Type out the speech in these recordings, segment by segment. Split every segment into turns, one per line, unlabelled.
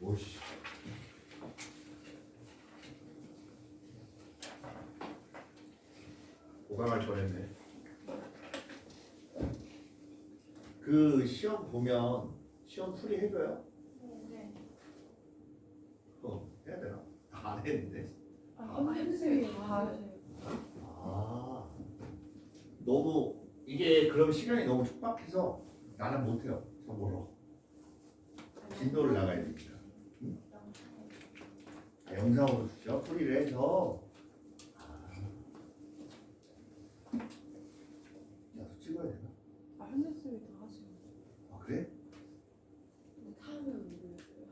오씨. 고강할 뻔했네. 그 시험 보면 시험 풀이 해줘요?
네.
해야 되나? 안 했는데.
선생님이 다 하세요.
아, 너무 이게 그럼 시간이 너무 촉박해서 나는 못해요. 저 멀어. 진도를 나가야 됩니다. 응? 아, 영상으로 주죠. 풀이를 해서. 나도 찍어야 되나?
선생님이 다 하세요.
아 그래?
타하면 모르겠어요.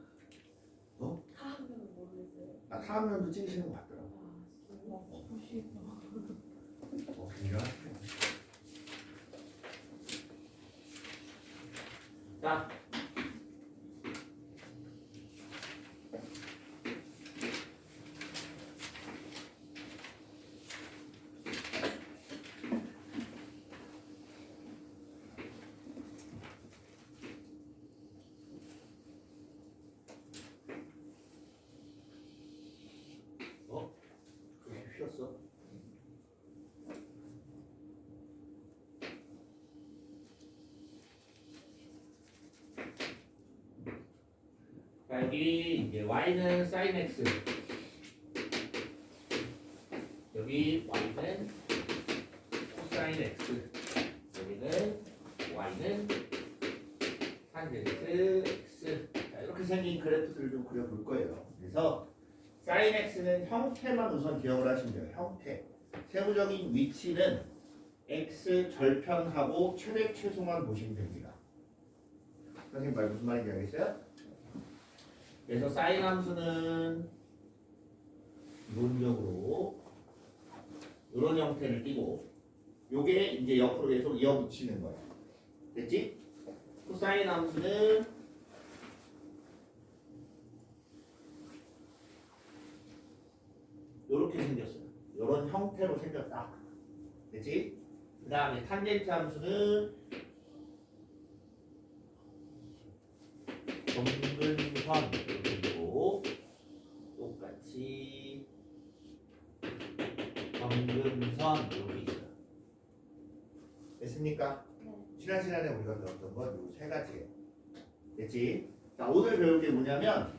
어?
타하면 모르겠어요.
나 타학년도 찍으시는 거 같더라.
보시겠다.
굉장히.
자,
그렇게 휘었어?
자, 여기 이제 y는 sin x, 여기 y는 cosine x, 여기는 y는 tangent x.
자, 이렇게 생긴 그래프들을 좀 그려볼 거예요. 그래서 sin x는 형태만 우선 기억을 하시면 돼요. 형태. 세부적인 위치는 x 절편하고 최대 최소만 보시면 됩니다. 선생님 말 무슨 말인지 알겠어요? 그래서 sin 함수는 기본적으로 이런 형태를 띠고 요게 이제 옆으로 계속 이어붙이는 거예요. 됐지? 코사인 함수는 이렇게 생겼어요. 이런 형태로 생겼다. 됐지? 그 다음에 탄젠트 함수는 점근선 그리고 똑같이 점근선 이렇게 있어요. 됐습니까?
네.
지난 시간에 우리가 배웠던 건 요 세 가지예요. 됐지? 자, 오늘 배울 게 뭐냐면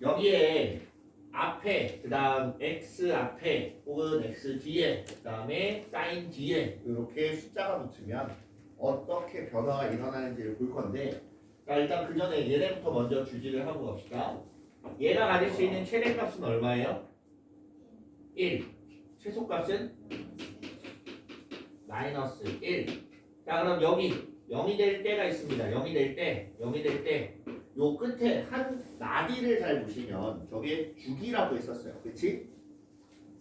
여기에 앞에 그 다음 x 앞에 혹은 x 뒤에 그 다음에 sin 뒤에 이렇게 숫자가 붙으면 어떻게 변화가 일어나는지를 볼 건데, 자 일단 그 전에 얘네부터 먼저 주지를 하고 갑시다. 얘가 가질 수 있는 최대값은 얼마예요? 1. 최소값은 마이너스 1. 자 그럼 여기 0이 될 때가 있습니다. 0이 될 때 요 끝에 한 나디를 잘 보시면 저게 주기라고 했었어요. 그치?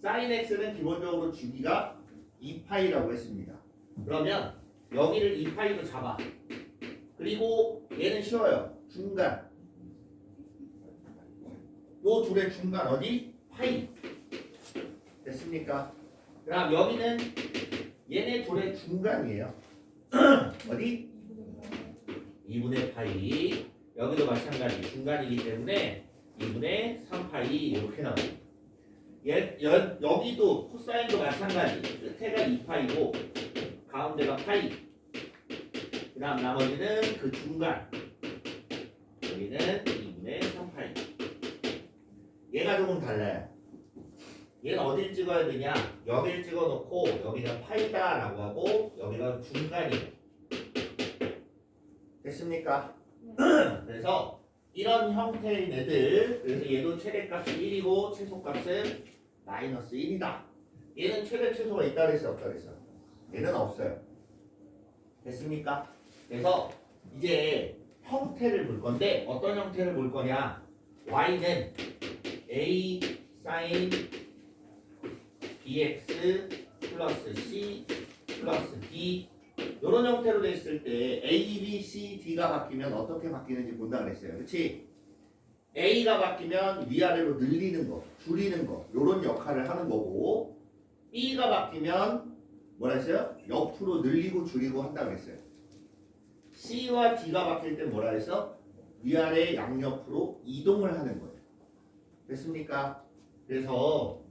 sin x는 기본적으로 주기가 2파이라고 했습니다. 그러면 여기를 2파이로 잡아. 그리고 얘는 쉬워요. 중간. 요 둘의 중간 어디? 파이. 됐습니까? 그럼 여기는 얘네 둘의 중간이에요. 어디? 2분의 파이. 여기도 마찬가지 중간이기 때문에 2분의 3파이 이렇게 나와요. 여기도 코사인도 마찬가지. 끝에가 2파이고 가운데가 파이. 그 다음 나머지는 그 중간. 여기는 2분의 3파이. 얘가 조금 달라요. 얘는 어딜 찍어야 되냐? 여기를 찍어놓고 여기가 파이다 라고 하고 여기가 중간이에요. 됐습니까? 그래서 이런 형태의 애들, 그래서 얘도 최대값이 1이고 최소값은 마이너스 1이다. 얘는 최대 최소가 있다 그랬어 없다 그랬어? 얘는 없어요. 됐습니까? 그래서 이제 형태를 볼 건데 어떤 형태를 볼 거냐? y는 a sin bx 플러스 c 플러스 d 이런 형태로 됐을 때 a, b, c, d가 바뀌면 어떻게 바뀌는지 본다 그랬어요. 그렇지? a가 바뀌면 위아래로 늘리는 거, 줄이는 거 이런 역할을 하는 거고, b가 바뀌면 뭐라 했어요? 옆으로 늘리고 줄이고 한다 그랬어요. c와 d가 바뀔 때 뭐라 했어? 위아래 양옆으로 이동을 하는 거예요. 됐습니까? 그래서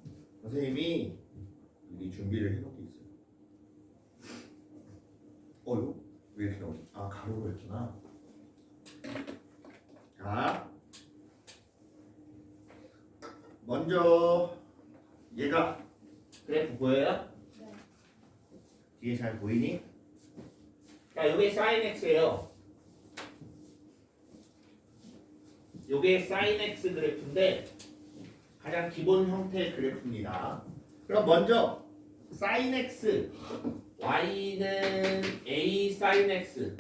선생님이 미리 준비를 해놓은 게 있어요. 이거 왜 이렇게 나오지? 아, 가로로 했구나. 자, 먼저 얘가 그래프 보여요?
네.
뒤에 잘 보이니?
자, 이게 sin x예요. 이게 sin x 그래프인데
가장 기본 형태의 그래프입니다. 그럼 먼저 sin x
y는 a sin x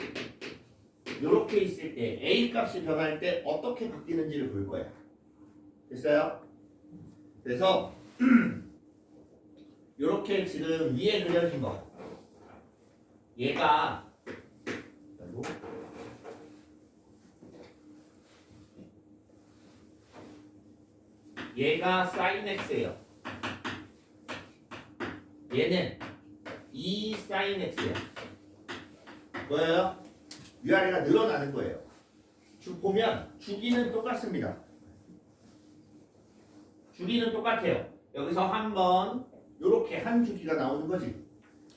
이렇게 있을 때 a 값이 변할 때 어떻게 바뀌는지를 볼 거야. 됐어요? 그래서 이렇게 지금 위에 그려진 거 얘가 아이고.
얘가 sin x예요. 얘는 2 sin x야.
뭐예요? 위아래가 늘어나는 거예요. 보면 주기는 똑같습니다.
주기는 똑같아요. 여기서 한번
이렇게 한 주기가 나오는 거지.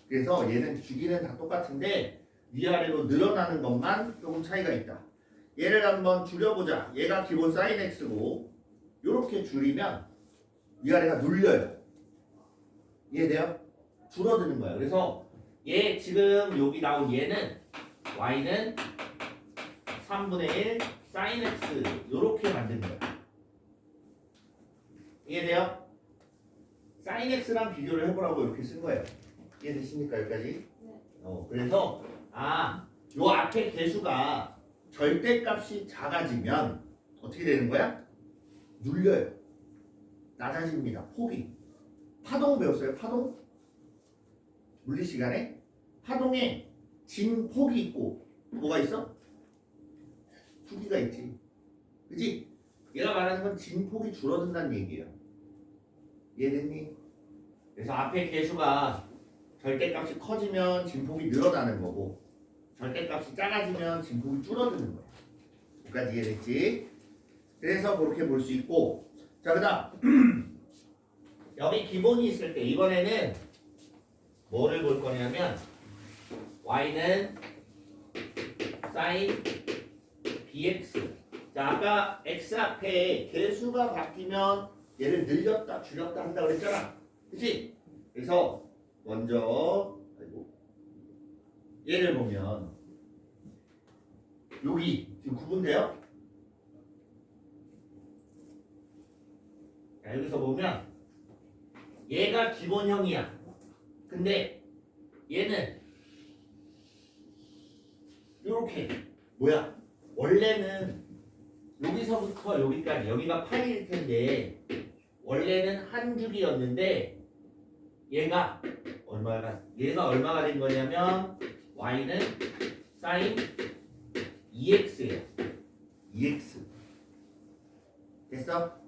그래서 얘는 주기는 다 똑같은데 위아래로 늘어나는 것만 조금 차이가 있다. 얘를 한번 줄여보자. 얘가 기본 sin x고 이렇게 줄이면 위아래가 눌려요. 이해돼요? 줄어드는 거야.
그래서 얘 지금 여기 나온 얘는 y는 3분의 1 sin x
이렇게 만든 거야. 이해돼요? sin x랑 비교를 해보라고 이렇게 쓴 거예요. 이해되십니까 여기까지?
네.
그래서 요 앞에 개수가 절대값이 작아지면 어떻게 되는 거야? 눌려요. 낮아집니다. 폭이. 파동 배웠어요? 파동? 물리 시간에 파동에 진폭이 있고 뭐가 있어? 주기가 있지. 그치? 얘가 말하는 건 진폭이 줄어든다는 얘기예요. 이해됐니? 그래서 앞에 개수가 절대값이 커지면 진폭이 늘어나는 거고 절대값이 작아지면 진폭이 줄어드는 거야. 여기까지 이해됐지? 그래서 그렇게 볼 수 있고 자 그다음
여기 기본이 있을 때 이번에는 뭐를 볼 거냐면 y는 sin bx.
자 아까 x 앞에 개수가 바뀌면 얘를 늘렸다 줄였다 한다 그랬잖아. 그치? 그래서 먼저 얘를 보면 여기 지금 구분돼요?
자, 여기서 보면 얘가 기본형이야. 근데 얘는
이렇게 뭐야? 원래는 여기서부터 여기까지 여기가 파일 텐데
원래는 한 주기였는데 얘가 얼마가 된 거냐면 y는 sin 2x예요.
2x 됐어?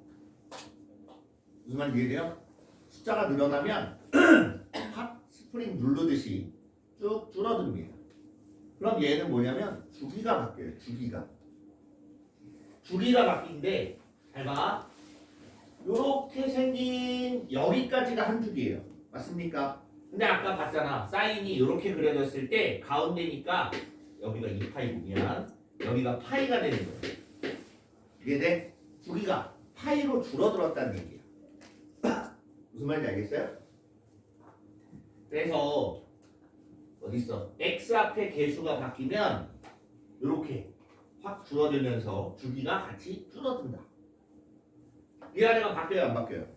무슨 말인지 이해돼요? 숫자가 늘어나면 확 스프링 누르듯이 쭉 줄어듭니다. 그럼 얘는 뭐냐면 주기가 바뀌어요.
주기가 바뀐데 잘 봐.
요렇게 생긴 여기까지가 한 주기예요. 맞습니까?
근데 아까 봤잖아. 사인이 이렇게 그려졌을 때 가운데니까 여기가 2파이면 여기가 파이가 되는 거예요.
이해돼? 주기가 파이로 줄어들었다는 얘기야. 무슨 말인지 알겠어요?
그래서 어딨어? x 앞에 개수가 바뀌면
이렇게 확 줄어들면서 주기가 같이 줄어든다. 위아래가 바뀌어요, 안 바뀌어요?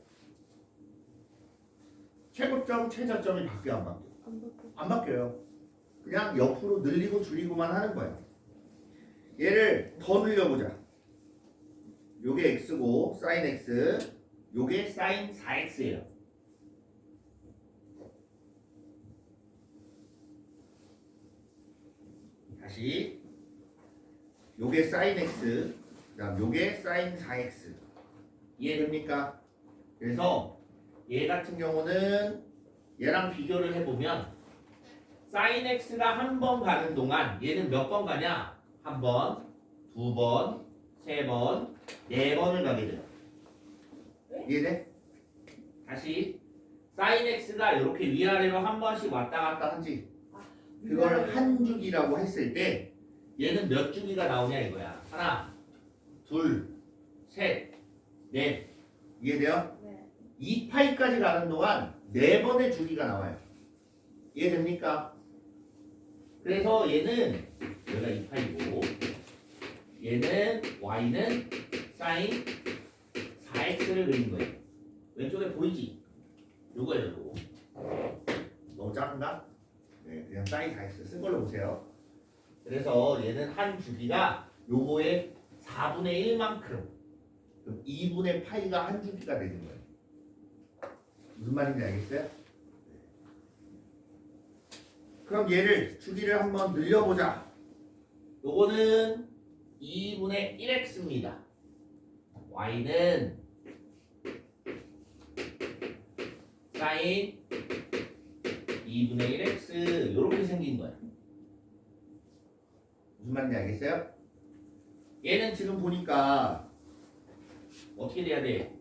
최고점, 최저점이 바뀌어, 안 바뀌어?
안 바꿔.
안 바뀌어요. 그냥 옆으로 늘리고 줄이고만 하는 거야. 얘를 더 늘려보자. 요게 x고 sin x, 요게 sin 4x예요. 다시 요게 sin x, 그다음 요게 sin 4x. 이해됩니까? 그래서 얘 같은 경우는 얘랑 비교를 해보면
sin x가 한 번 가는 동안 얘는 몇 번 가냐? 한 번, 2번, 3번, 4번을 가게 돼요. 이해돼? 다시 sin x가 이렇게 위아래로 한 번씩 왔다 갔다 하지. 그걸 한 주기라고 했을 때 얘는 몇 주기가 나오냐 이거야. 하나, 둘, 셋, 넷. 이해돼요?
네.
2파이까지 가는 동안 4번의 주기가 나와요. 이해됩니까? 그래서 얘는 여기가 2파이고 얘는 y는 sin 4x를 그린 거예요. 왼쪽에 보이지? 요거예요, 요거. 너무 작은가? 네, 그냥 sin 4x 쓴 걸로 보세요. 그래서 얘는 한 주기가 요거의 4분의 1만큼, 그럼 2분의 파이가 한 주기가 되는 거예요. 무슨 말인지 알겠어요? 그럼 얘를 주기를 한번 늘려보자. 요거는 2분의 1x입니다. y는 sin 2분의 1x 이렇게 생긴 거야. 무슨 말인지 알겠어요? 얘는 지금 보니까 어떻게 돼야 돼?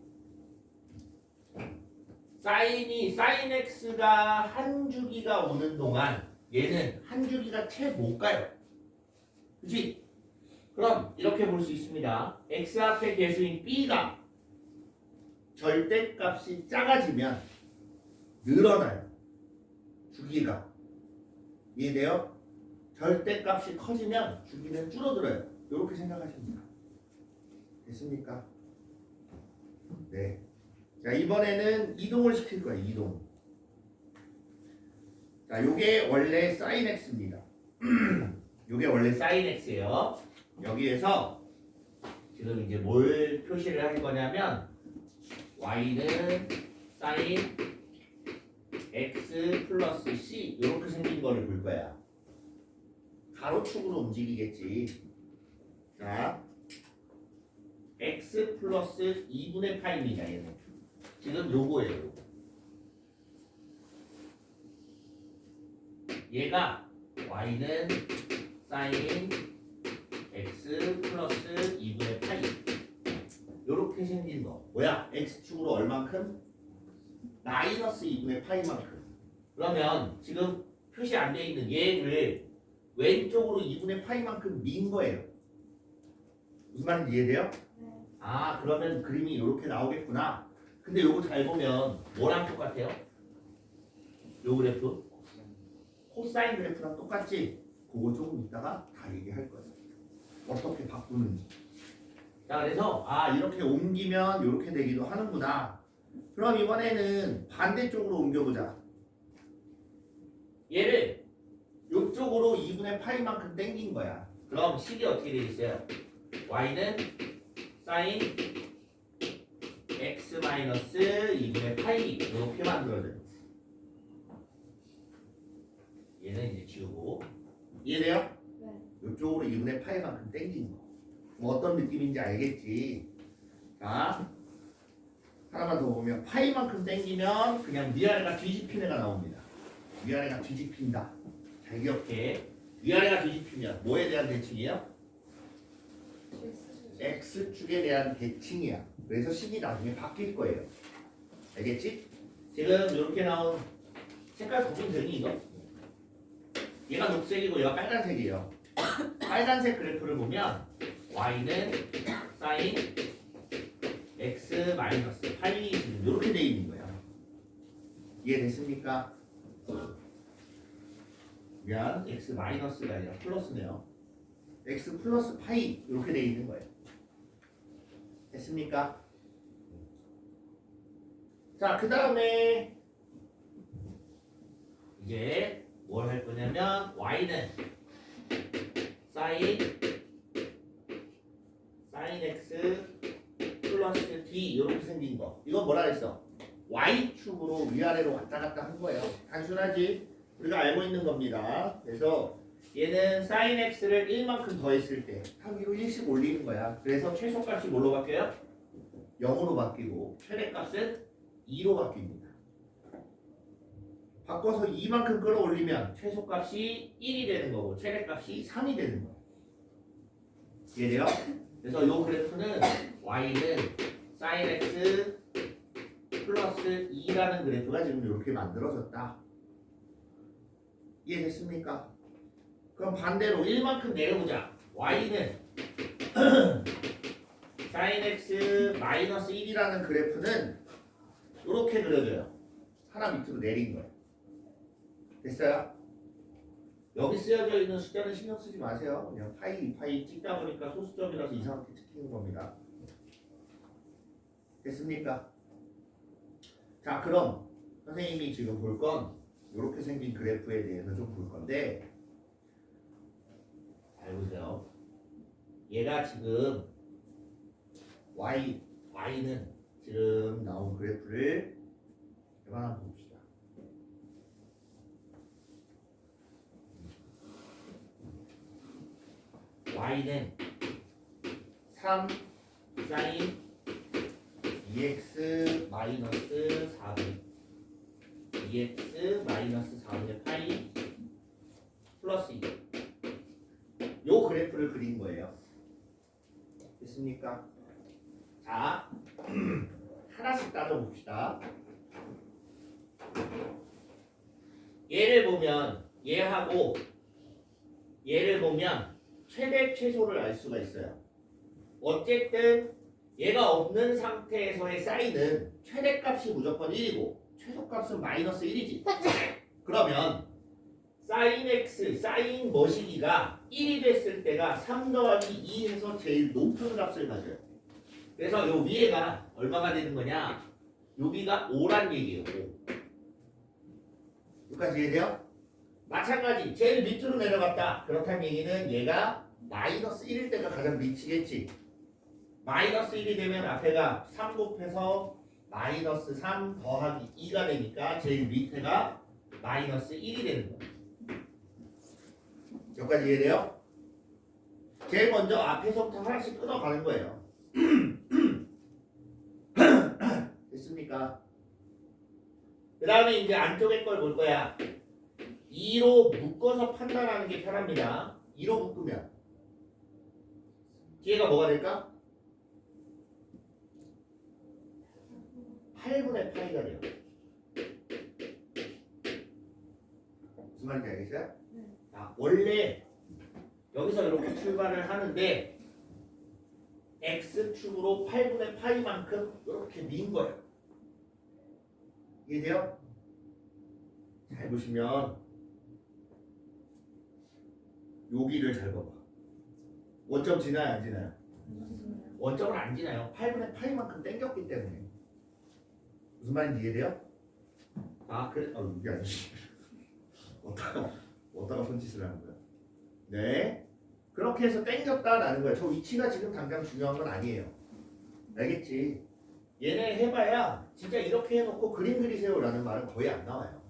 sin x가 한 주기가 오는 동안 얘는 한 주기가 채 못 가요. 그치? 그럼 이렇게 볼 수 있습니다. x 앞에 계수인 b가 절대값이 작아지면 늘어나요. 주기가. 이해돼요? 절대값이 커지면 주기는 줄어들어요. 이렇게 생각하십니다. 됐습니까? 네. 자, 이번에는 이동을 시킬 거예요. 이동. 자, 요게 원래 sin x입니다. 요게 원래 sin x예요. 여기에서 지금 이제 뭘 표시를 할 거냐면 y는 sin x 플러스 c 이렇게 생긴 거를 볼 거야. 가로축으로 움직이겠지. 자, x 플러스 2분의 파입니다. 얘는 지금 요거예요. 요거. 얘가 y는 sin x 플러스 2분의 파이 요렇게 생긴 거 뭐야? x축으로 얼만큼? 마이너스 2분의 파이만큼. 그러면 지금 표시 안 돼 있는 얘를 왼쪽으로 2분의 파이만큼 민 거예요. 무슨 말인지 이해돼요?
네.
아, 그러면 그림이 이렇게 나오겠구나. 근데 요거 잘 보면 뭐랑 똑같아요? 요 그래프? 코사인 그래프랑 똑같지? 그거 조금 이따가 다 얘기할 거예요. 어떻게 바꾸는지. 자, 그래서 아, 이렇게 옮기면 이렇게 되기도 하는구나. 그럼 이번에는 반대쪽으로 옮겨보자. 얘를 이쪽으로 2분의 파이만큼 당긴 거야. 그럼 식이 어떻게 되어 있어요? y는 sin x 마이너스 2분의 파이 이렇게 만들어져요. 얘는 이제 지우고. 이해돼요?
네.
이쪽으로 2분의 파이만큼 당긴 거. 뭐 어떤 느낌인지 알겠지? 자, 하나만 더 보면 파이만큼 당기면 그냥 위아래가 뒤집힌 애가 나옵니다. 위아래가 뒤집힌다. 잘 기억해. 위아래가 뒤집히면 뭐에 대한 대칭이에요? X축에 대한 대칭이야. 그래서 식이 나중에 바뀔 거예요. 알겠지? 지금 이렇게 나온 색깔 구분 되니 이거? 얘가 녹색이고 얘가 빨간색이에요. 빨간색 그래프를 보면 y는 sin x 마이너스 8이 지금 이렇게 돼 있는 거예요. 이해됐습니까? 미안, x 마이너스가 아니라 플러스네요. x 플러스 파이 이렇게 돼 있는 거예요. 됐습니까? 자, 그 다음에 이제 뭘 할 거냐면 y는 sin x 플러스 d 이렇게 생긴 거. 이건 뭐라 그랬어? y축으로 위아래로 왔다 갔다 한 거예요. 단순하지? 우리가 알고 있는 겁니다. 그래서 얘는 sin x를 1만큼 더했을 때 하기로 1씩 올리는 거야. 그래서 최소값이 뭘로 바뀌어요? 0으로 바뀌고 최대값은 2로 바뀝니다. 바꿔서 2만큼 끌어올리면 최소값이 1이 되는 거고 최대값이 3이 되는 거야.
이해돼요? 그래서 이 그래프는 y는 sin x 플러스 2라는 그래프가 지금 이렇게 만들어졌다. 이해됐습니까? 그럼 반대로 1만큼 내려보자. y는 sin x 마이너스 1이라는 그래프는 이렇게 그려져요. 하나 밑으로 내린 거예요. 됐어요? 여기 쓰여져 있는 숫자는 신경 쓰지 마세요. 그냥 파이, 2파이 찍다 보니까 소수점이라서 이상하게 찍히는 겁니다. 됐습니까? 자, 그럼 선생님이 지금 볼 건 이렇게 생긴 그래프에 대해서 좀 볼 건데, 잘 보세요. 얘가 지금 y는 지금 나온 그래프를 한번 봅시다. y는 3 sin 2x 마이너스 4분 2x 마이너스 4분의 파이 플러스 2. 요 그래프를 그린 거예요. 됐습니까? 자, 하나씩 따져봅시다. 얘를 보면 얘하고 얘를 보면 최대 최소를 알 수가 있어요. 어쨌든 얘가 없는 상태에서의 사인은 최대값이 무조건 1이고 최소값은 마이너스 1이지. 그러면 사인 x, 사인 머시기가 1이 됐을 때가 3 더하기 2 해서 제일 높은 값을 가져요. 그래서 요 위에가 얼마가 되는 거냐? 여기가 5란 얘기예요. 5. 여기까지 이해돼요? 마찬가지 제일 밑으로 내려갔다. 그렇다는 얘기는 얘가 마이너스 1일 때가 가장 미치겠지. 마이너스 1이 되면 앞에가 3 곱해서 마이너스 3 더하기 2가 되니까 제일 밑에가 마이너스 1이 되는 거예요. 여기까지 이해돼요? 제일 먼저 앞에서부터 하나씩 끊어가는 거예요. 됐습니까? 그 다음에 이제 안쪽에 걸 볼 거야. 2로 묶어서 판단하는 게 편합니다. 2로 묶으면 뒤에가 뭐가 될까? 8분의 파이가 돼요. 무슨 말인지 알겠어요? 자, 원래 여기서 이렇게 출발을 하는데 x축으로 8분의 파이만큼 이렇게 민 거예요. 이해돼요? 잘 보시면 여기를 잘 봐봐. 원점 지나요 안 지나요? 원점을 안 지나요. 8분의 파이만큼 땡겼기 때문에. 무슨 말인지 이해돼요? 아 그래? 이게 아니지. 어디다가 손짓을 하는 거야? 네. 그렇게 해서 땡겼다라는 거야. 저 위치가 지금 당장 중요한 건 아니에요. 알겠지? 얘네 해봐야 진짜 이렇게 해놓고 그림 그리세요라는 말은 거의 안 나와요.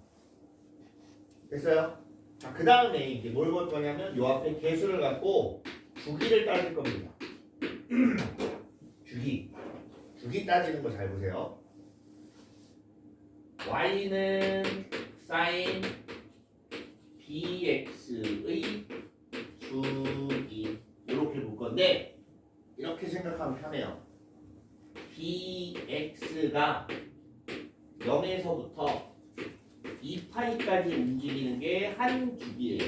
됐어요? 자, 그 다음에 이제 뭘 볼 거냐면 요 앞에 개수를 갖고 주기를 따질 겁니다. 주기 따지는 거 잘 보세요. y는 sin bx의 주기 이렇게 볼 건데 이렇게 생각하면 편해요. bx가 0에서부터 2파이까지 움직이는 게 한 주기예요.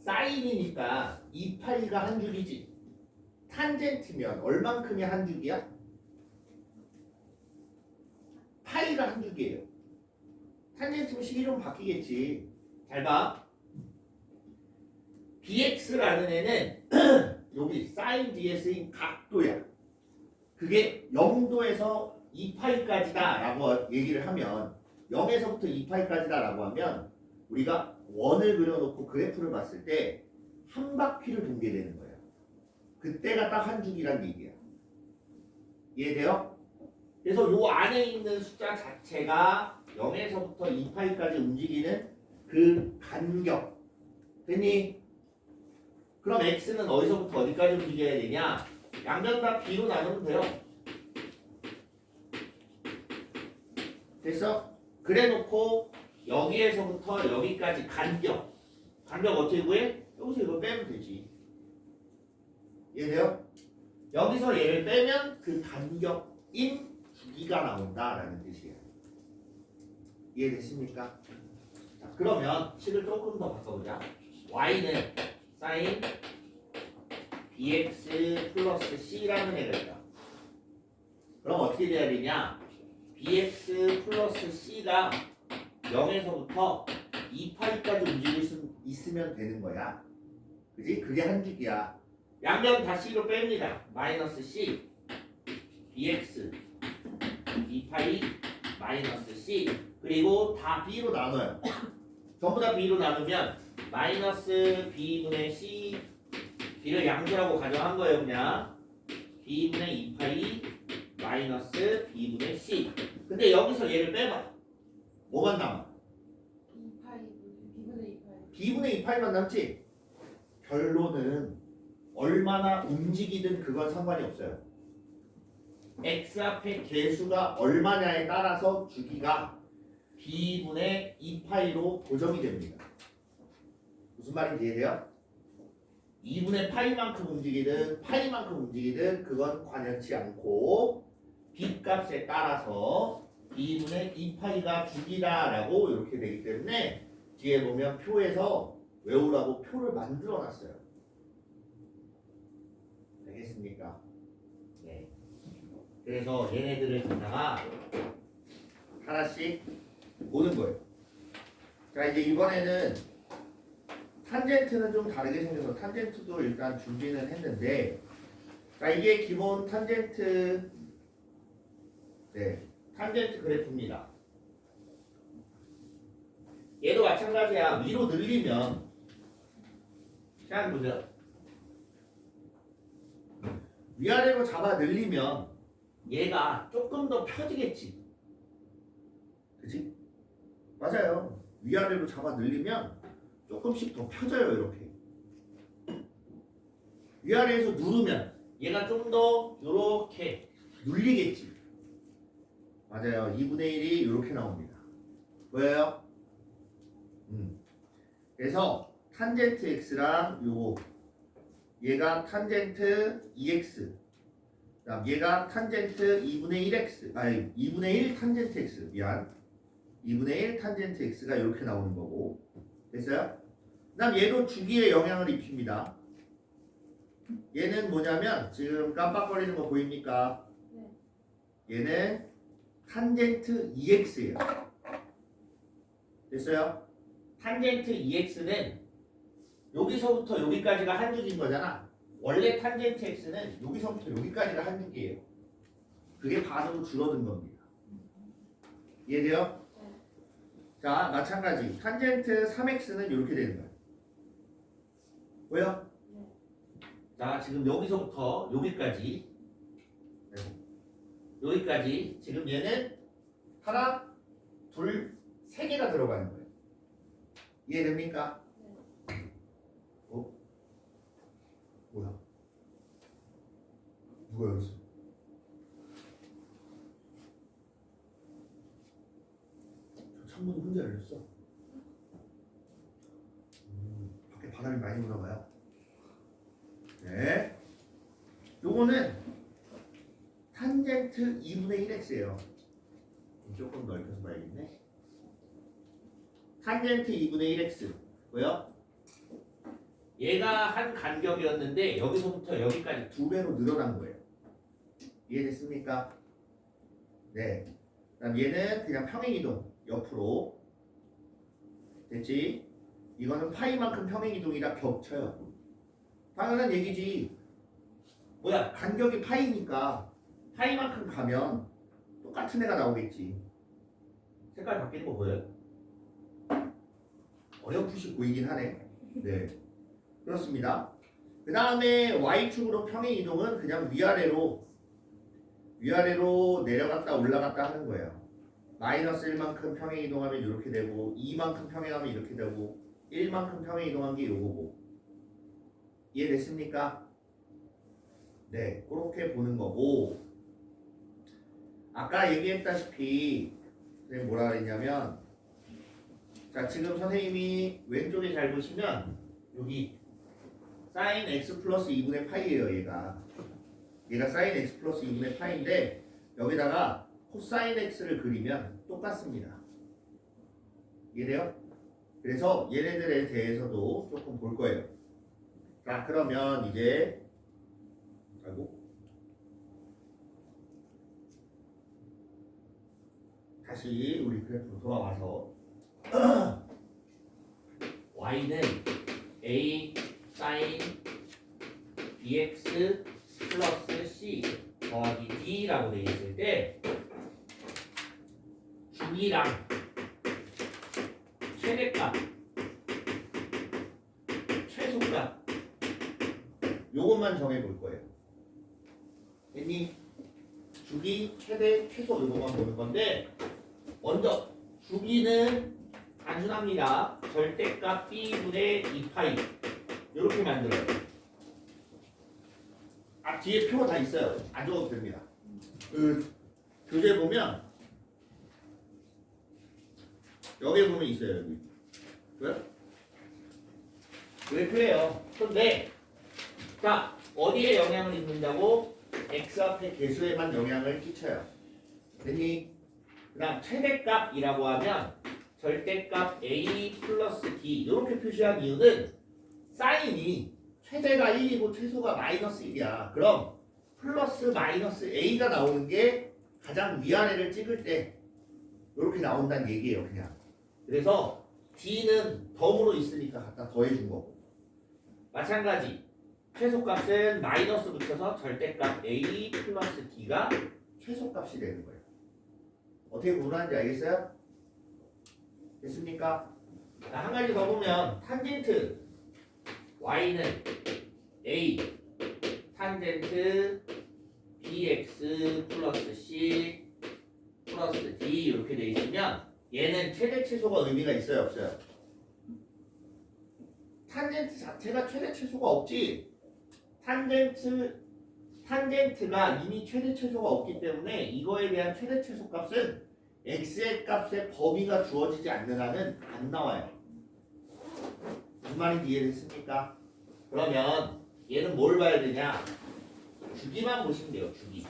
사인이니까 2파이가 한 주기지. 탄젠트면 얼만큼이 한 주기야? 파이가 한 주기예요. 탄젠트면 식이 좀 바뀌겠지. 잘 봐. bx라는 애는 여기 사인 ds인 각도야. 그게 0도에서 2파이까지다 라고 얘기를 하면 0에서부터 2파이까지다 라고 하면 우리가 원을 그려놓고 그래프를 봤을 때 한 바퀴를 돌게 되는 거예요. 그때가 딱 한 주기란 얘기야. 이해돼요? 그래서 요 안에 있는 숫자 자체가 0에서부터 2파이까지 움직이는 그 간격. 됐니? 그럼 x는 어디서부터 어디까지 움직여야 되냐? 양변 다 b로 나누면 돼요. 됐어? 그래 놓고 여기에서부터 여기까지 간격 간격 어떻게 구해? 여기서 이거 빼면 되지. 이해돼요? 여기서 얘를 빼면 그 간격인 주기가 나온다라는 뜻이에요. 이해됐습니까? 자, 그러면 식을 조금 더 바꿔보자. y는 sin bx 플러스 c라는 애가 있다. 그럼 어떻게 돼야 되냐? bx 플러스 c가 0에서부터 2파이까지 움직일 있으면 되는 거야. 그지? 그게 한 주기야. 양변 다 c로 뺍니다. 마이너스 c bx 2파이 마이너스 c 그리고 다 b로 나눠요. 전부 다 b로 나누면 마이너스 b분의 c b를 양수라고 가정한 거예요. 그냥 b분의 2파이 마이너스 b분의 c. 근데 여기서 얘를 빼봐. 뭐만 남아?
2파이 B분의 2파이.
b분의 2파이만 남지? 결론은 얼마나 움직이든 그건 상관이 없어요. x 앞에 개수가 얼마냐에 따라서 주기가 b분의 2파이로 고정이 됩니다. 무슨 말인지 이해돼요? 2분의 파이만큼 움직이든 파이만큼 움직이든 그건 관여치 않고 b 값에 따라서 b분의 2파이가 주기다라고 이렇게 되기 때문에 뒤에 보면 표에서 외우라고 표를 만들어 놨어요. 되겠습니까? 네. 그래서 얘네들을 갖다가 하나씩 보는 거예요. 자, 이제 이번에는 탄젠트는 좀 다르게 생겨서 탄젠트도 일단 준비는 했는데, 자, 이게 기본 탄젠트, 네, 탄젠트 그래프입니다. 얘도 마찬가지야. 위로 늘리면, 생각해보세요. 위아래로 잡아 늘리면 얘가 조금 더 펴지겠지. 그치? 맞아요. 위아래로 잡아 늘리면 조금씩 더 펴져요. 이렇게. 위아래에서 누르면 얘가 좀 더 이렇게 눌리겠지. 맞아요. 2분의 1이 이렇게 나옵니다. 보여요? 그래서 탄젠트 x랑 요거 얘가 탄젠트 2x, 그다음 얘가 탄젠트 2분의 1x, 아니 2분의 1 탄젠트 x, 미안, 2분의 1 탄젠트 x가 이렇게 나오는 거고, 됐어요? 그다음 얘도 주기에 영향을 입힙니다. 얘는 뭐냐면 지금 깜빡거리는 거 보입니까?
네.
얘는 탄젠트 2x예요. 됐어요? 탄젠트 2x는 여기서부터 여기까지가 한 줄인 거잖아. 원래 탄젠트 x는 여기서부터 여기까지가 한 줄이에요. 그게 반으로 줄어든 겁니다. 이해돼요? 자, 마찬가지. 탄젠트 3x는 이렇게 되는 거예요. 보여? 자, 지금 여기서부터 여기까지, 여기까지 지금 얘는 하나, 둘, 세 개가 들어가는 거예요. 이해됩니까? 뭐야? 누가 열었어? 저 창문이 혼자 열렸어. 밖에 바람이 많이 부나 봐요. 네. 요거는 탄젠트 2분의 1x예요. 조금 넓혀서 봐야겠네. 탄젠트 2분의 1x. 뭐요? 얘가 한 간격이었는데 여기서부터 여기까지 2배로 늘어난 거예요. 이해됐습니까? 네. 그다음 얘는 그냥 평행이동 옆으로. 됐지? 이거는 파이만큼 평행이동이라 겹쳐요. 당연한 얘기지. 뭐야? 간격이 파이니까 파이만큼 가면 똑같은 애가 나오겠지. 색깔 바뀌는 거 보여요? 어렴풋이 보이긴 하네. 네. 그렇습니다. 그 다음에 Y축으로 평행 이동은 그냥 위아래로 내려갔다 올라갔다 하는 거예요. 마이너스 1만큼 평행 이동하면 이렇게 되고 2만큼 평행하면 이렇게 되고 1만큼 평행 이동한 게 요거고. 이해됐습니까? 네, 그렇게 보는 거고, 아까 얘기했다시피 뭐라 그랬냐면 자, 지금 선생님이 왼쪽에 잘 보시면 여기 sin x 플러스 2분의 파이예요. 얘가 sin x 플러스 2분의 파이인데 여기다가 코사인 x를 그리면 똑같습니다. 이해돼요? 그래서 얘네들에 대해서도 조금 볼 거예요. 자, 그러면 이제 다시 우리 그래프로 돌아와서 y는 a sin bx 플러스 c 더하기 d라고 되어 있을 때 중이랑 최대값, 최소값 요것만 정해볼 거예요. 됐니? 주기, 최대, 최소 요것만 보는 건데 먼저 주기는 단순합니다. 절대값 b분의 2파이 이렇게 만들어요. 뒤에 표가 다 있어요. 안 적어도 됩니다. 그 교재 보면 여기 보면 있어요. 여기 왜? 그래프예요. 그런데 자 어디에 영향을 입는다고? x 앞에 개수에만 영향을 끼쳐요. 됐니? 그 다음 최대값이라고 하면 절대값 a 플러스 d 이렇게 표시한 이유는 사인이 최대가 1이고 최소가 마이너스 1이야. 그럼 플러스 마이너스 a가 나오는 게 가장 위아래를 찍을 때 이렇게 나온다는 얘기예요. 그냥. 그래서 d는 덤으로 있으니까 갖다 더해준 거고 마찬가지 최소값은 마이너스 붙여서 절대값 a 플러스 d가 최소값이 되는 거예요. 어떻게 구분하는지 알겠어요? 됐습니까? 자, 한 가지 더 보면 탄젠트 y는 a 탄젠트 bx 플러스 c 플러스 d 이렇게 돼 있으면 얘는 최대 최소가 의미가 있어요 없어요? 탄젠트 자체가 최대 최소가 없지. 탄젠트가 이미 최대 최소가 없기 때문에 이거에 대한 최대 최소 값은 x의 값의 범위가 주어지지 않는 한은 안 나와요. 무슨 말인지 이해됐습니까? 그러면 얘는 뭘 봐야 되냐? 주기만 보시면 돼요. 주기.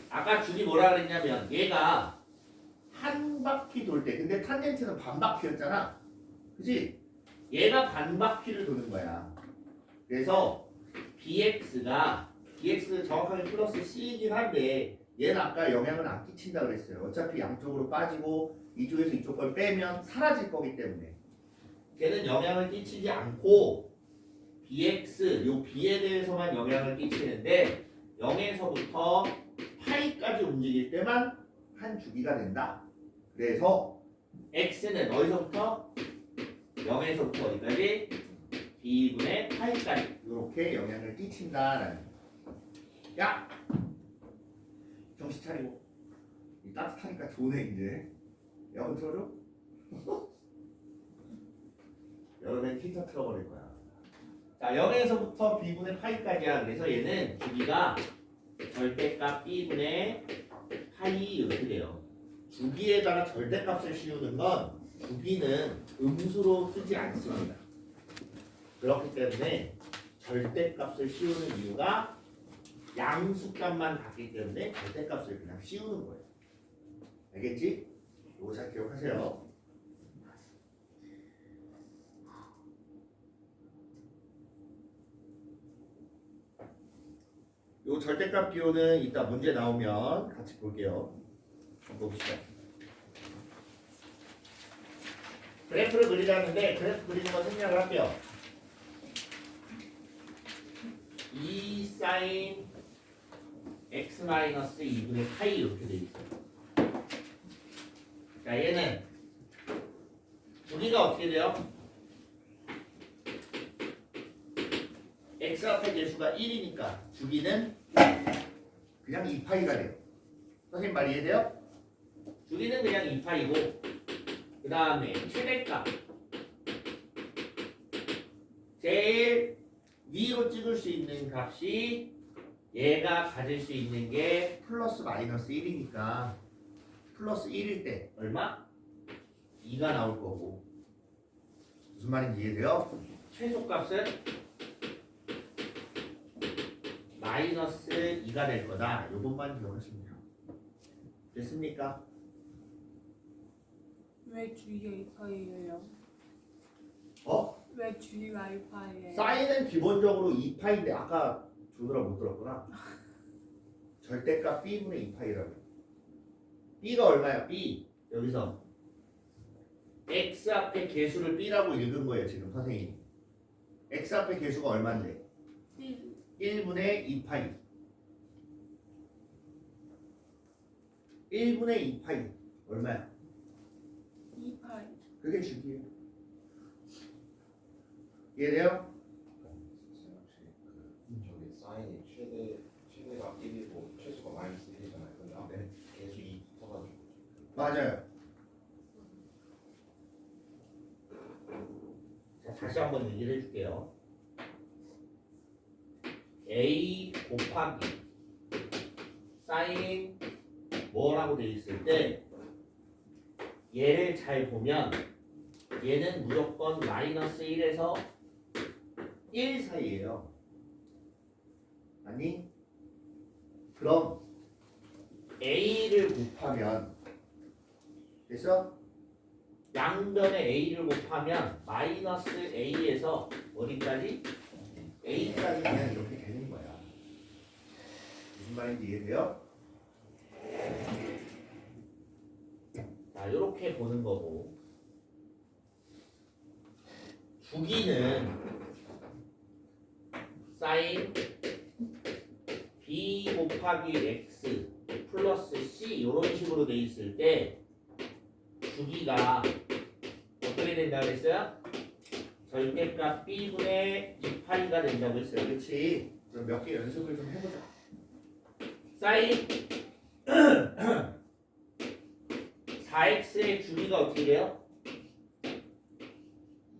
아까 주기 뭐라 그랬냐면 얘가 한 바퀴 돌 때 근데 탄젠트는 반 바퀴였잖아. 그치? 얘가 반 바퀴를 도는 거야. 그래서 bx가 정확하게 플러스 c이긴 한데 얘는 아까 영향을 안 끼친다 그랬어요. 어차피 양쪽으로 빠지고 이쪽에서 이쪽 걸 빼면 사라질 거기 때문에 걔는 영향을 끼치지 않고 bx 요 b에 대해서만 영향을 끼치는데 0에서부터 파이까지 움직일 때만 한 주기가 된다. 그래서 x는 어디서부터? 0에서부터 어디까지? b분의 파이까지 이렇게 영향을 끼친다라는. 야! 정신 차리고. 따뜻하니까 좋네 이제. 에어컨 틀어줘? 여름엔 히터 틀어버릴 거야. 자 0에서부터 b분의 파이까지야. 그래서 얘는 주기가 절대값 b분의 파이 이렇게 돼요. 주기에다가 절대값을 씌우는 건 주기는 음수로 쓰지 않습니다. 그렇기 때문에 절대값을 씌우는 이유가 양수값만 같기 때문에 절대값을 그냥 씌우는 거예요. 알겠지? 이거 잘 기억하세요. 요 절대값 기호는 이따 문제 나오면 같이 볼게요. 한번 봅시다. 그래프를 그리자는데 그래프 그리는 거 생략을 할게요. 2 sin x 마이너스 2분의 파이 이렇게 돼 있어요. 자 얘는 주기가 어떻게 돼요? x 앞에 개수가 1이니까 주기는 그냥 2파이가 돼요. 선생님 말 이해돼요? 주기는 그냥 2파이고 그 다음에 최대값 제일 위로 찍을 수 있는 값이 얘가 가질 수 있는 게 플러스 마이너스 1이니까 플러스 1일 때 얼마? 2가 나올 거고. 무슨 말인지 이해돼요? 최소값은 마이너스 2가 될 거다. 이것만 기억하시면 돼요. 됐습니까?
왜 G가 2파이예요?
어?
왜 G가 2파이예요?
사인은 기본적으로 2파인데 아까 조들아 못 들었구나. 절대값 b분의 2파이라고. b가 얼마야? b. 여기서 x 앞에 개수를 b라고 읽은 거예요 지금 선생님이. x 앞에 개수가 얼마인데? 1분의 2파이. 1분의 2파이 얼마야?
2파이.
그게 주기예요. 이해돼요?
저기 사인이 최대가 1이고 최소가 마이너스 1이잖아요. 근데 앞에 계속 2 붙어가지고
맞아요. 자, 다시 한번 얘기를 해줄게요. a 곱하기 사인 뭐라고 돼 있을 때 얘를 잘 보면 얘는 무조건 마이너스 1에서 1 사이예요. 아니? 그럼 a를 곱하면 됐어? 양변에 a를 곱하면 마이너스 a에서 어디까지? a까지 그냥 이렇게 되는 거야. 무슨 말인지 이해돼요? 자, 이렇게 보는 거고 주기는 사인 b 곱하기 x 플러스 c 이런 식으로 돼 있을 때 주기가 어떻게 된다고 했어요? 절대값 b분의 2파이가 된다고 했어요. 그렇지? 그럼 몇 개 연습을 좀 해보자. 사인 4x의 주기가 어떻게 돼요?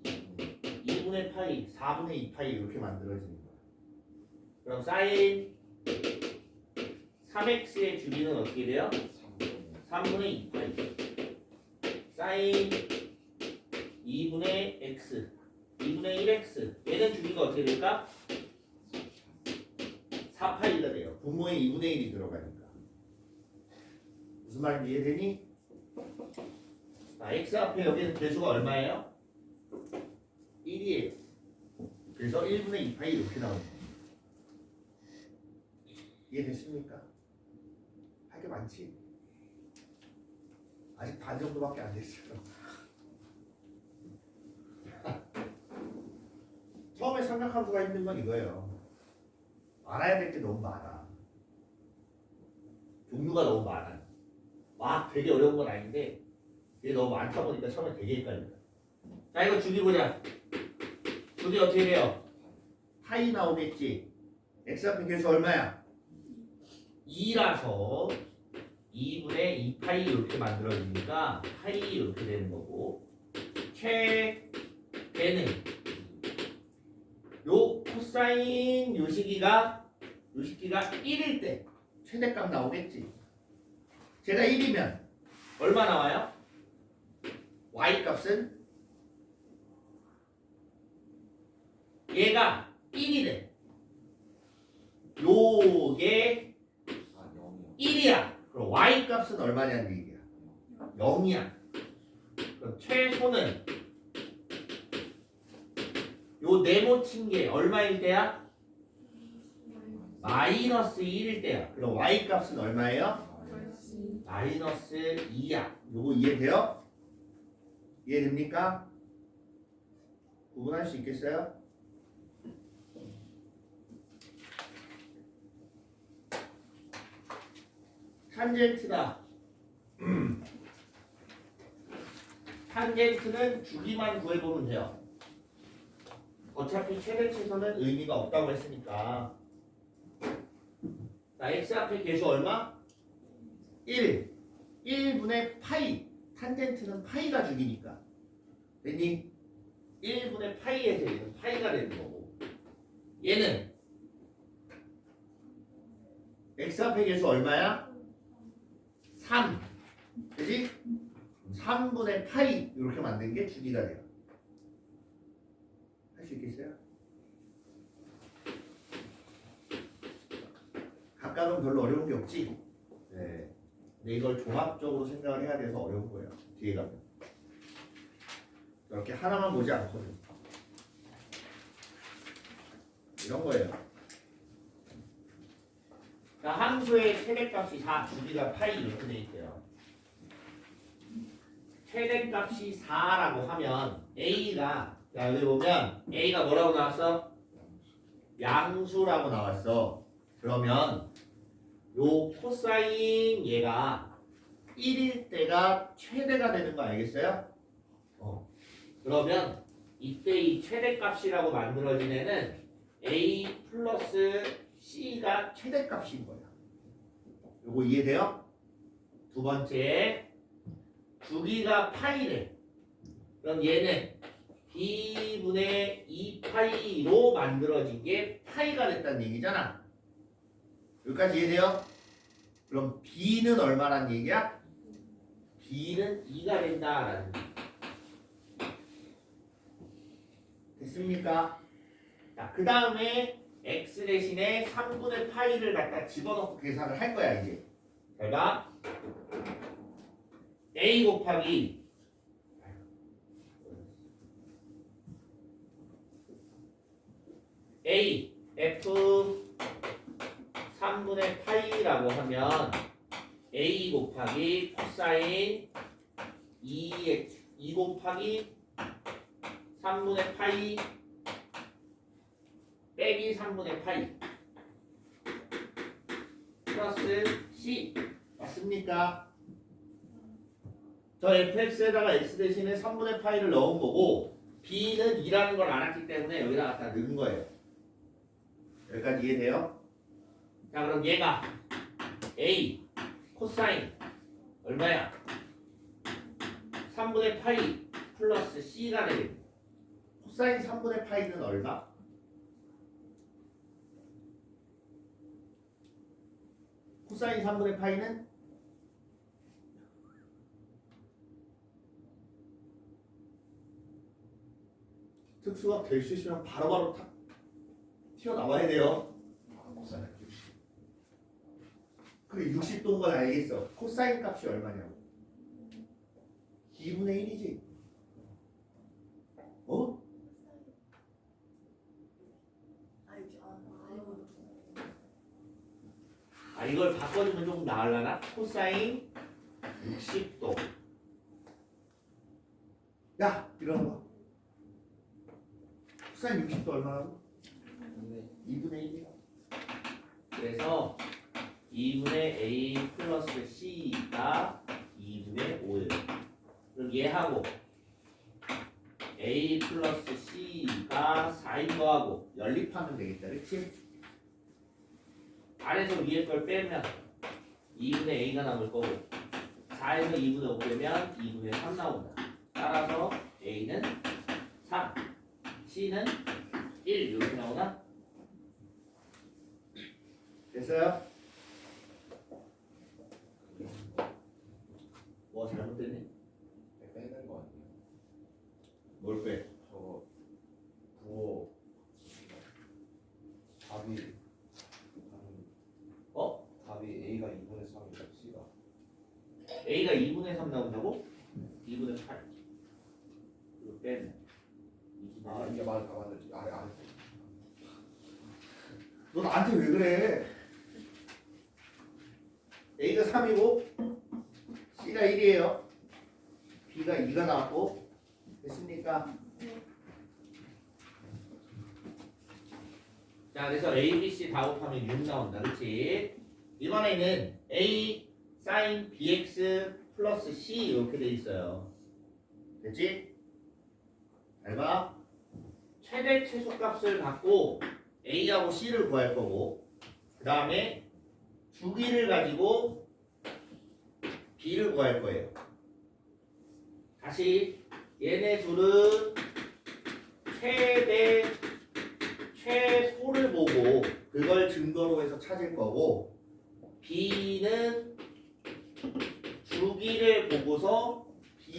2분의 파이, 4분의 2파이 이렇게 만들어지는 거야. 그럼 사인 3x의 주기는 어떻게 돼요? 3분의 2파이. 사인 2분의 x, 2분의 1x. 얘는 주기가 어떻게 될까? 4파이가 돼요. 분모에 2분의 1이 들어가니까. 무슨 말인지 이해되니? 자, x 앞에 여기는 개수가 얼마예요? 1이에요. 그래서 1분의 2파이 이렇게 나오는 거예요. 이해됐습니까? 할 게 많지? 아직 반 정도밖에 안 됐어요. 처음에 삼각함수가 힘든 건 이거예요. 알아야 될 게 너무 많아. 종류가 너무 많아요. 막 되게 어려운 건 아닌데 이게 너무 많다 보니까 처음에 되게 헷갈려요. 자, 이거 주기 보자. 주기 어떻게 돼요? 파이 나오겠지. x 앞에 개수 얼마야? 2라서 2분의 2파이 이렇게 만들어지니까 파이 이렇게 되는 거고, 최대는 요 코사인 요 시기가 1일 때 최대값 나오겠지. 제가 1이면 얼마 나와요? y 값은 얘가 1이래. 요게 1이야. 그럼 y 값은 얼마냐는 얘기야. 0이야. 그럼 최소는 요 네모친 게 얼마일 때야? 마이너스 1일 때야. 그럼 y 값은 얼마예요? 마이너스 2야. 요거 이해돼요? 이해됩니까? 구분할 수 있겠어요? 탄젠트다. 탄젠트는 주기만 구해보면 돼요. 어차피 최대 최소는 의미가 없다고 했으니까. 자, x 앞에 개수 얼마? 1. 1분의 파이. 탄젠트는 파이가 주기니까. 됐니? 1분의 파이에서 얘는 파이가 되는 거고. 얘는 x 앞에 개수 얼마야? 3. 그지?
3분의 파이 이렇게 만든 게 주기가 돼요. 할 수 있겠어요? 각각은 별로 어려운 게 없지. 네. 근데 이걸 종합적으로 생각을 해야 돼서 어려운 거예요. 뒤에 가면. 이렇게 하나만 보지 않거든요. 이런 거예요. 자, 함수의 최대값이 4, 주기가 파이 이렇게 돼 있대요. 최대값이 4라고 하면 A가, 자 여기 보면 A가 뭐라고 나왔어? 양수라고 나왔어. 그러면 요 코사인 얘가 1일 때가 최대가 되는 거 알겠어요? 그러면 이때 이 최대값이라고 만들어진 애는 A 플러스 C가 최대값인 거야. 요거 이해돼요? 두 번째, 주기가 파이래. 그럼 얘는 B분의 2파이로 만들어진 게 파이가 됐다는 얘기잖아. 여기까지 이해돼요? 그럼 B는 얼마란 얘기야? B는 2가 된다라는 얘기. 됐습니까? 자, 그 다음에 x 대신에 3분의 파이를 갖다 집어넣고 계산을 할 거야 이제. 잘 봐. a 곱하기 a f 3분의 파이라고 하면 a 곱하기 코사인 2 곱하기 3분의 파이 빼기 3분의 파이 플러스 C 맞습니까? 저 fx에다가 x 대신에 3분의 파이를 넣은 거고 b는 2라는 걸 알았기 때문에 여기다 갖다 넣은 거예요. 여기까지 이해돼요? 자 그럼 얘가 a 코사인 얼마야? 3분의 파이 플러스 C가 되겠네. 코사인 3분의 파이는 얼마? 코사인 3분의 파이는 특수가 될 수 있으면 바로바로 탁 튀어나와야 돼요.
코사인 60.
그래 60도인 건 알겠어. 코사인 값이 얼마냐고. 2분의 1이지. 어? 아 이걸 바꿔주면 조금 나으려나? 코사인 60도. 야 일어나봐. 코사인 60도 얼마라고? 2분의 1이야. 그래서 2분의 A 플러스 C가 2분의 5예요. 그럼 얘하고 A 플러스 C가 4인 거하고 연립하면 되겠다. 그치? 아래서 위에 걸 빼면 2분의 A가 남을 거고 4에서 2분의 5 빼면 2분의 3 나온다. 따라서 A는 3, C는 1 이렇게 나오나? 됐어요? 뭐 잘못됐네?
빼는 거 아니에요?
뭘 빼?
저 부호 답이 답이 A가 2분의 3이고 C가
A가 2분의 3 나온다고? 2분의 8 이거 빼네.
이게 맞아 아래
너 나한테 왜 그래? A가 3이고 C가 1이에요. B가 2가 나왔고 됐습니까? 자 그래서 A, B, C 다 곱하면 6 나온다. 그렇지? 이번에는 A sin BX 플러스 C 이렇게 돼 있어요. 됐지? 잘 봐. 최대 최소값을 갖고 A하고 C를 구할 거고 그 다음에 주기를 가지고 B를 구할 거예요. 다시 얘네 둘은 최대 최소를 보고 그걸 증거로 해서 찾을 거고 B는 주기를 보고서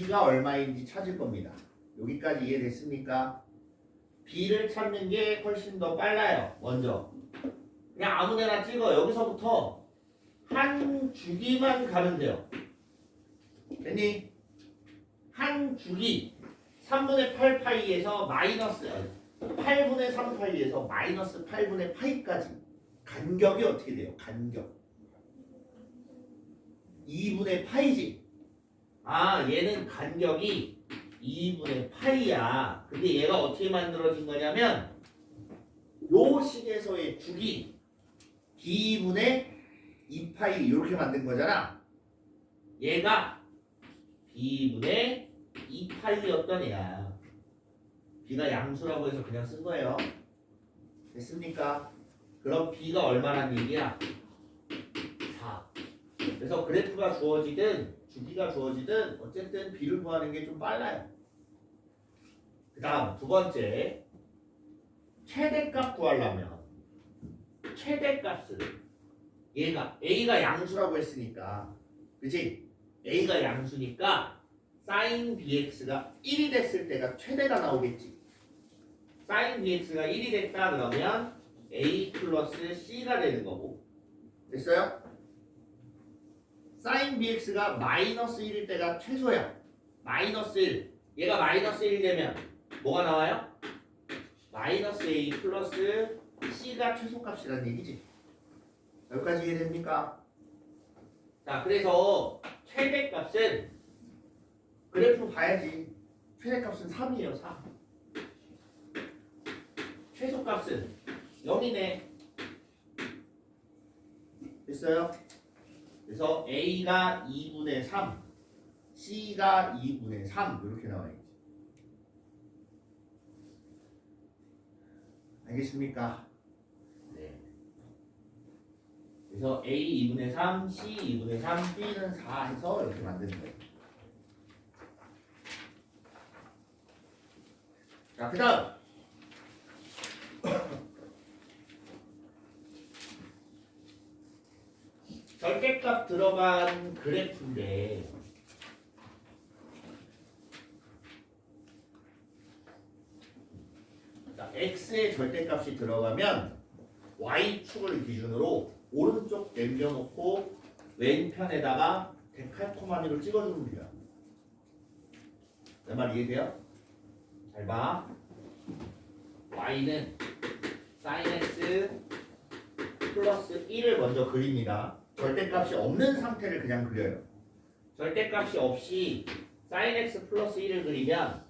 b가 얼마인지 찾을 겁니다. 여기까지 이해됐습니까? b를 찾는 게 훨씬 더 빨라요. 먼저 그냥 아무데나 찍어. 여기서부터 한 주기만 가면 돼요. 됐니? 한 주기 3분의 8파이에서 마이너스 8분의 3파이에서 마이너스 8분의 파이까지 간격이 어떻게 돼요? 간격 2분의 파이지. 아, 얘는 간격이 2분의 파이야. 근데 얘가 어떻게 만들어진 거냐면 요 식에서의 주기 b분의 2파이 이렇게 만든 거잖아. 얘가 b분의 2파이였던 애야. b가 양수라고 해서 그냥 쓴 거예요. 됐습니까? 그럼 b가 얼마란 얘기야? 4. 그래서 그래프가 주어지든 주기가 주어지든 어쨌든 b를 구하는 게 좀 빨라요. 그 다음 두 번째, 최대값 구하려면 최대값을 얘가 a가 양수라고 했으니까, 그치? a가 양수니까 sin bx가 1이 됐을 때가 최대가 나오겠지. sin bx가 1이 됐다 그러면 a 플러스 c가 되는 거고. 됐어요? sin bx가 마이너스 1일 때가 최소야. 마이너스 1. 얘가 마이너스 1 되면 뭐가 나와요? 마이너스 a 플러스 c가 최소값이라는 얘기지. 여기까지 이해됩니까? 자, 그래서 최대값은 그래프 봐야지. 최대값은 3이에요. 3. 최소값은 0이네. 됐어요? 그래서 a가 2분의 3, c가 2분의 3 이렇게 나와야지. 알겠습니까? 네. 그래서 a 2분의 3, c 2분의 3, b는 4 해서 이렇게 만드는 거예요. 자, 그 다음 절대값 들어간 그래프인데 자, x의 절대값이 들어가면 y축을 기준으로 오른쪽 남겨놓고 왼편에다가 데칼코마니로 찍어주면 돼요. 내 말 이해돼요? 잘 봐. y는 sin x 플러스 1을 먼저 그립니다. 절대값이 없는 상태를 그냥 그려요. 절대값이 없이 sin x 플러스 1을 그리면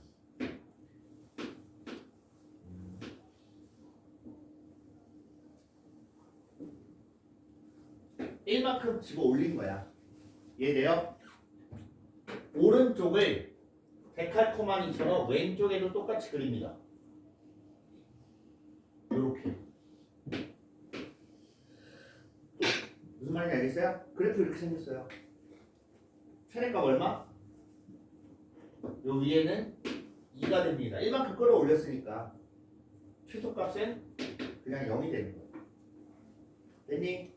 1만큼 집어 올린 거야. 이해돼요? 오른쪽을 데칼코마니처럼 왼쪽에도 똑같이 그립니다. 이렇게. 무슨 말인지 알겠어요? 그래프 이렇게 생겼어요. 최대값 얼마? 요 위에는 2가 됩니다. 1만큼 끌어올렸으니까 최소값은 그냥 0이 되는 거예요. 됐니?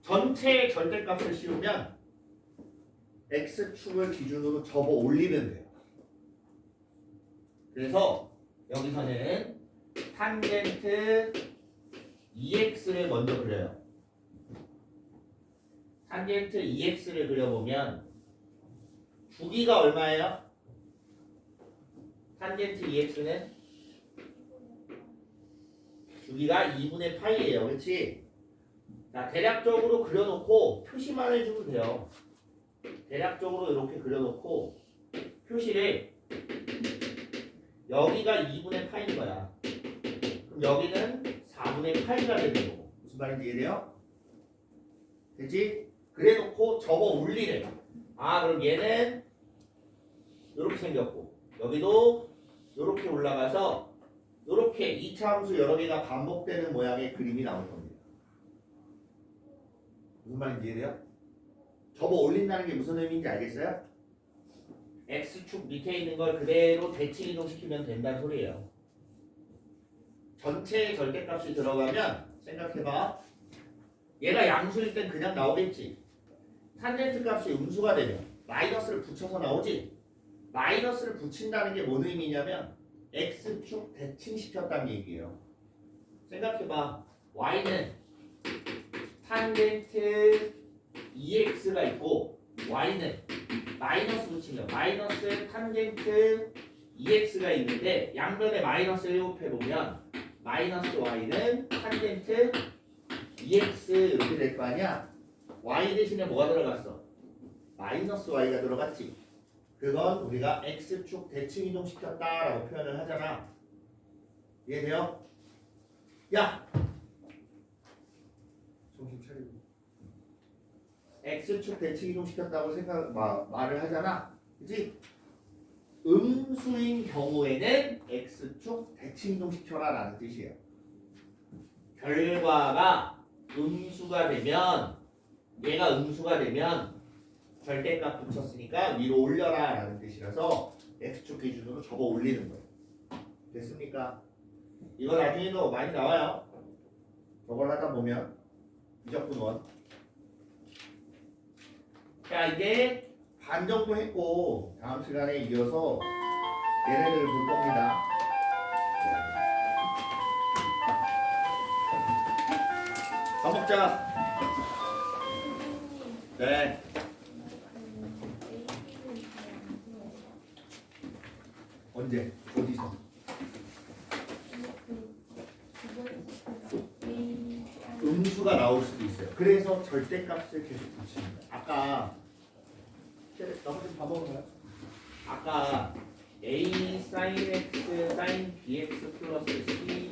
전체의 절대값을 씌우면 x축을 기준으로 접어 올리면 돼요. 그래서 여기서는 탄젠트 2x를 먼저 그려요. 탄젠트 2x를 그려보면 주기가 얼마예요? 탄젠트 2x는 주기가 2분의 파이예요. 그렇지? 자, 대략적으로 그려놓고 표시만 해주면 돼요. 대략적으로 이렇게 그려놓고 표시를 여기가 2분의 파이인 거야. 그럼 여기는 4분의 8가 되는 거고. 무슨 말인지 이해돼요? 됐지? 그래놓고 접어 올리래. 아, 그럼 얘는 이렇게 생겼고 여기도 이렇게 올라가서 이렇게 2차 함수 여러 개가 반복되는 모양의 그림이 나올 겁니다. 무슨 말인지 이해돼요? 접어 올린다는 게 무슨 의미인지 알겠어요? X축 밑에 있는 걸 그대로 대칭 이동시키면 된다는 소리예요. 전체의 절대값이 들어가면 생각해봐. 얘가 양수일 땐 그냥 나오겠지. 탄젠트 값이 음수가 되면 마이너스를 붙여서 나오지. 마이너스를 붙인다는 게 뭔 의미냐면 x축 대칭시켰다는 얘기예요. 생각해봐. y는 탄젠트 2x가 있고 y는 마이너스 붙이면 마이너스 탄젠트 2x가 있는데 양변에 마이너스를 곱해보면 마이너스 y는 탄젠트 2x 이렇게 될 거 아니야? y 대신에 뭐가 들어갔어? 마이너스 y가 들어갔지. 그건 우리가 x축 대칭 이동시켰다라고 표현을 하잖아. 이해돼요? 야! 정신 차리고. x축 대칭 이동시켰다고 말을 하잖아. 그치? 음수인 경우에는 x축 대칭 이동시켜라 라는 뜻이에요. 결과가 음수가 되면 얘가 음수가 되면 절대값 붙였으니까 위로 올려라 라는 뜻이라서 x축 기준으로 접어 올리는 거예요. 됐습니까? 이거 나중에도 많이 나와요. 저걸 하다 보면 미적분원. 자, 이제 반 정도 했고 다음 시간에 이어서 얘네들을 볼 겁니다. 밥 먹자. 네. 언제? 어디서? 음수가 나올 수도 있어요. 그래서 절대값을 계속 붙이는 거예요. 아까 너무 밥 먹어요. 아까 a sin x sin bx 플러스 c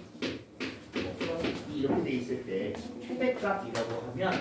플러스 b 이렇게 돼 있을 때 최대값이라고 하면